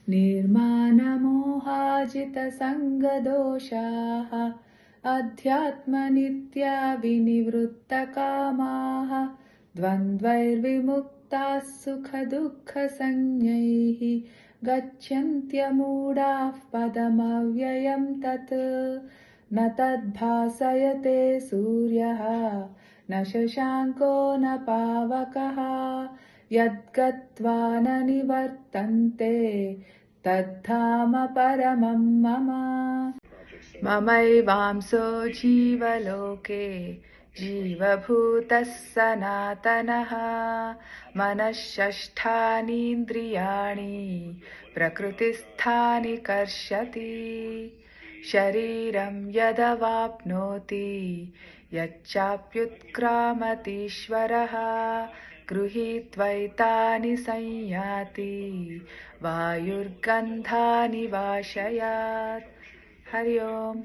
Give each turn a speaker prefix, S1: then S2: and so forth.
S1: निर्मानमोहाजितसङ्गदोषाः अध्यात्मनित्या विनिवृत्तकामाः द्वन्द्वैर्विमुक्ताः सुखदुःखसंज्ञैः गच्छन्त्यमूढाः पदमव्ययं तत् न तद्भासयते सूर्यः न शशाङ्को न पावकः यद्गत्वा न निवर्तन्ते तद्धाम परमं मम। ममैवांसो जीवलोके जीवभूतः सनातनः मनःषष्ठानीन्द्रियाणि प्रकृतिस्थानि कर्षति शरीरं यदवाप्नोति यच्चाप्युत्क्रामतीश्वरः गृहीत्वैतानि संयाति वायुर्गन्धानि वाशयात्। हरि ओम्।